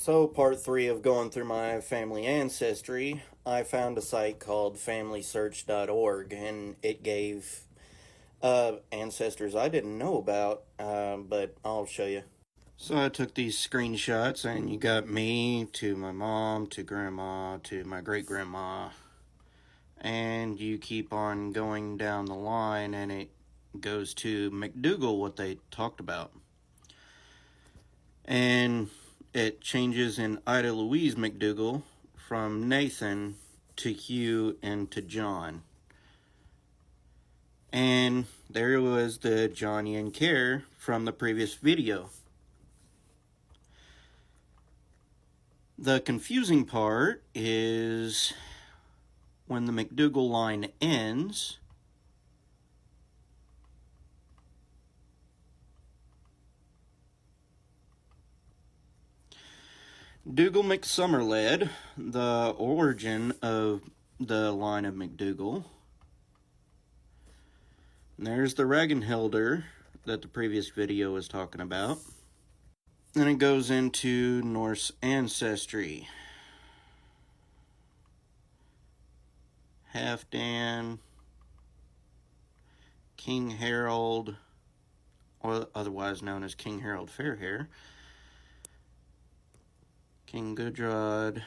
So, part three of going through my family ancestry, I found a site called FamilySearch.org, and it gave ancestors I didn't know about, but I'll show you. So, I took these screenshots, and you got me to my mom to grandma to my great grandma, and you keep on going down the line, and it goes to McDougal, what they talked about. And it changes in Ida Louise McDougal from Nathan to Hugh and to John. And there was the Johnny and Care from the previous video. The confusing part is when the McDougal line ends, Dougal McSummerled, the origin of the line of McDougal. And there's the Ragenhilder that the previous video was talking about. Then it goes into Norse ancestry. Halfdan, King Harald, or otherwise known as King Harald Fairhair, King Gudrod,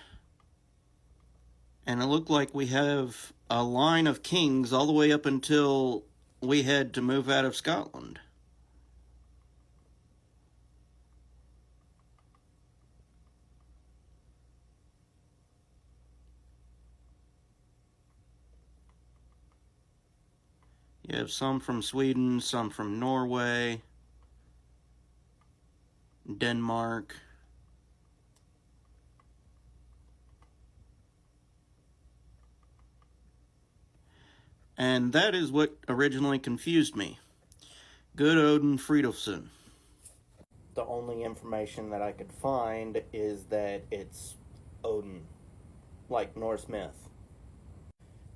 and it looked like we have a line of kings all the way up until we had to move out of Scotland. You have some from Sweden, some from Norway, Denmark. And that is what originally confused me. Good Odin Fridolfsson. The only information that I could find is that it's Odin, like Norse myth.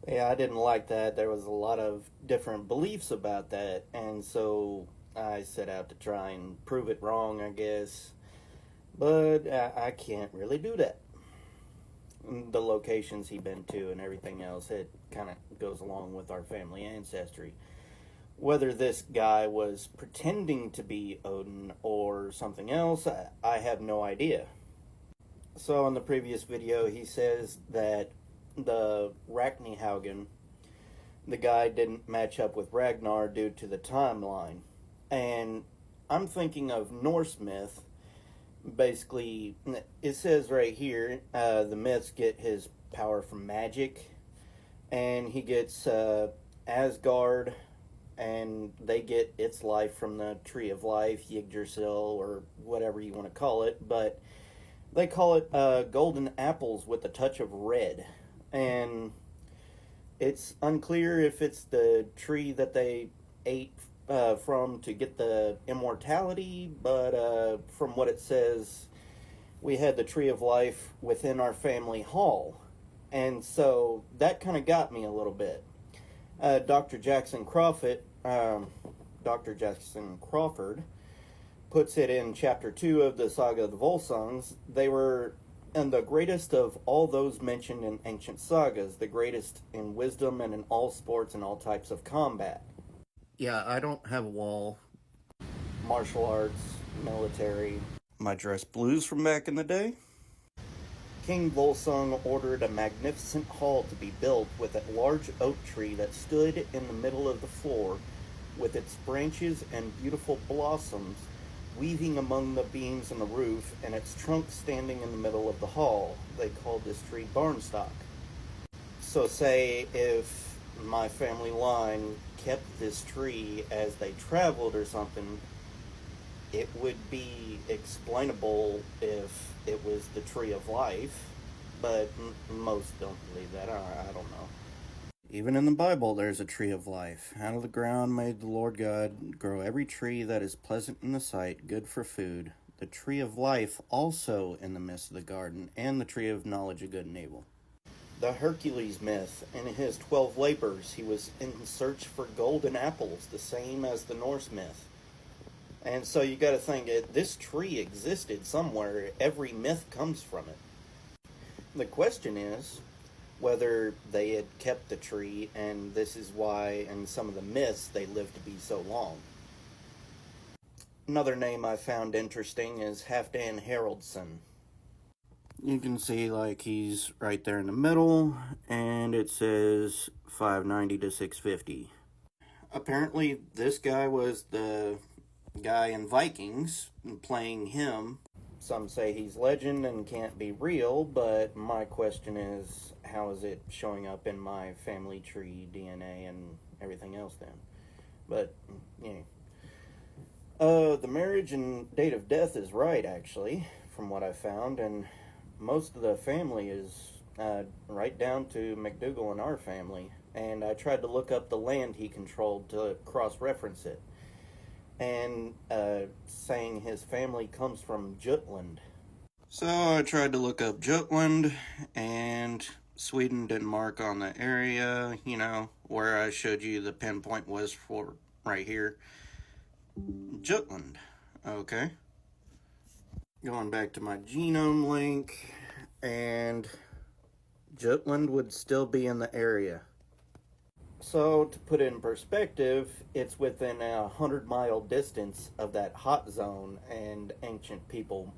Yeah, I didn't like that. There was a lot of different beliefs about that, and so I set out to try and prove it wrong, I guess. But I can't really do that. The locations he'd been to and everything else, it kind of goes along with our family ancestry. Whether this guy was pretending to be Odin or something else, I have no idea. So in the previous video, he says that the Raknihaugen, the guy didn't match up with Ragnar due to the timeline. And I'm thinking of Norse myth. Basically, it says right here, the myths get his power from magic, and he gets Asgard, and they get its life from the Tree of Life, Yggdrasil, or whatever you want to call it, but they call it golden apples with a touch of red, and it's unclear if it's the tree that they ate from to get the immortality, but from what it says, we had the Tree of Life within our family hall, and so that kind of got me a little bit. Dr. Jackson Crawford puts it in chapter 2 of the Saga of the Volsungs. They were and the greatest of all those mentioned in ancient sagas, the greatest in wisdom and in all sports and all types of combat. Yeah, I don't have a wall. Martial arts, military. My dress blues from back in the day. King Volsung ordered a magnificent hall to be built with a large oak tree that stood in the middle of the floor, with its branches and beautiful blossoms weaving among the beams in the roof, and its trunk standing in the middle of the hall. They called this tree Barnstock. So say if my family line kept this tree as they traveled or something, it would be explainable if it was the Tree of Life, but most don't believe that. I don't know. Even in the Bible, there's a tree of life. Out of the ground made the Lord God grow every tree that is pleasant in the sight, good for food. The tree of life also in the midst of the garden, and the tree of knowledge of good and evil. The Hercules myth, in his 12 labors, he was in search for golden apples, the same as the Norse myth. And so you got to think this tree existed somewhere. Every myth comes from it. The question is whether they had kept the tree, and this is why, in some of the myths, they lived to be so long. Another name I found interesting is Halfdan Haraldsson. You can see like he's right there in the middle, and it says 590 to 650. Apparently, this guy was the guy in Vikings playing him. Some say he's legend and can't be real, but my question is, how is it showing up in my family tree, DNA, and everything else then? But, yeah. The marriage and date of death is right, actually, from what I found, and most of the family is right down to McDougal and our family. And I tried to look up the land he controlled to cross-reference it. And saying his family comes from Jutland. So I tried to look up Jutland, and Sweden didn't mark on the area, you know, where I showed you the pinpoint was for right here. Jutland. Okay. Going back to my genome link, and Jutland would still be in the area. So, to put it in perspective, it's within 100-mile distance of that hot zone, and ancient people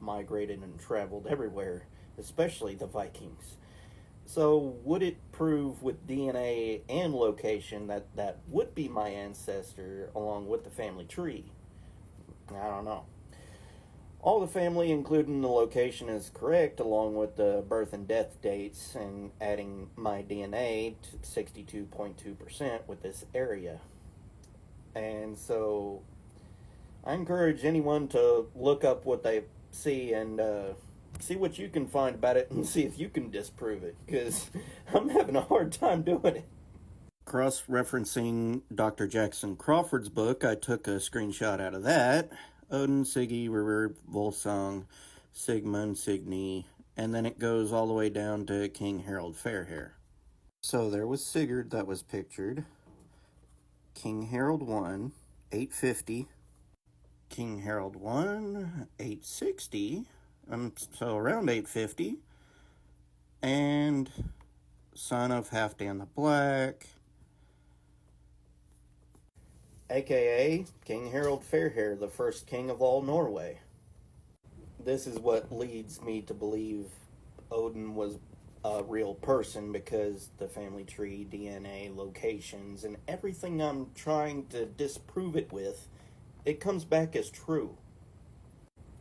migrated and traveled everywhere, especially the Vikings. So, would it prove with DNA and location that that would be my ancestor along with the family tree? I don't know. All the family, including the location, is correct, along with the birth and death dates, and adding my DNA to 62.2% with this area. And so I encourage anyone to look up what they see and see what you can find about it and see if you can disprove it, because I'm having a hard time doing it. Cross-referencing Dr. Jackson Crawford's book, I took a screenshot out of that. Odin, Siggy, River, Volsung, Sigmund, Signy, and then it goes all the way down to King Harald Fairhair. So there was Sigurd that was pictured. King Harald 1, 850. King Harald 1, 860. So around 850. And son of Halfdan the Black, aka King Harald Fairhair, the first king of all Norway. This is what leads me to believe Odin was a real person, because the family tree, DNA, locations, and everything I'm trying to disprove it with, it comes back as true.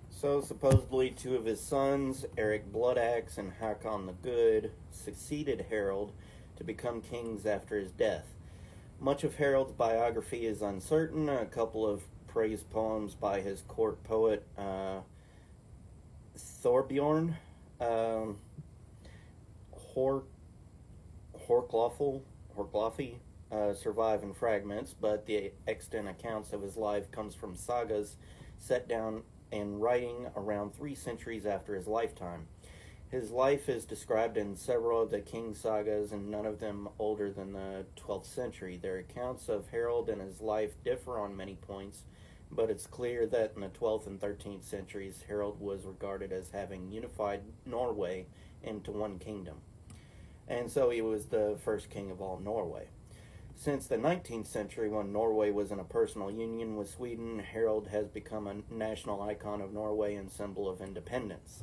So supposedly 2 of his sons, Eric Bloodaxe and Hakon the Good, succeeded Harald to become kings after his death. Much of Harald's biography is uncertain. A couple of praise poems by his court poet, Thorbjorn, Horkloffi, survive in fragments, but the extant accounts of his life comes from sagas set down in writing around 3 centuries after his lifetime. His life is described in several of the king sagas, and none of them older than the 12th century. Their accounts of Harald and his life differ on many points, but it's clear that in the 12th and 13th centuries, Harald was regarded as having unified Norway into one kingdom. And so he was the first king of all Norway. Since the 19th century, when Norway was in a personal union with Sweden, Harald has become a national icon of Norway and symbol of independence.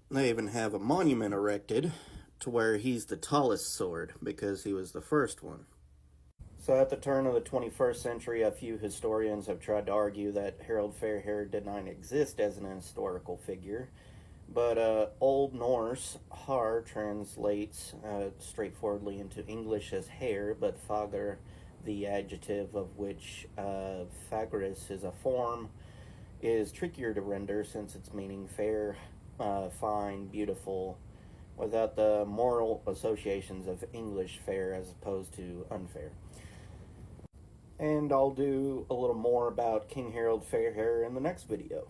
They even have a monument erected to where he's the tallest sword, because he was the first one. So at the turn of the 21st century, a few historians have tried to argue that Harald Fairhair did not exist as an historical figure, but Old Norse har translates straightforwardly into English as hair, but fagr, the adjective of which fagris is a form, is trickier to render since its meaning fair, fine, beautiful, without the moral associations of English fair as opposed to unfair. And I'll do a little more about King Harald Fairhair in the next video.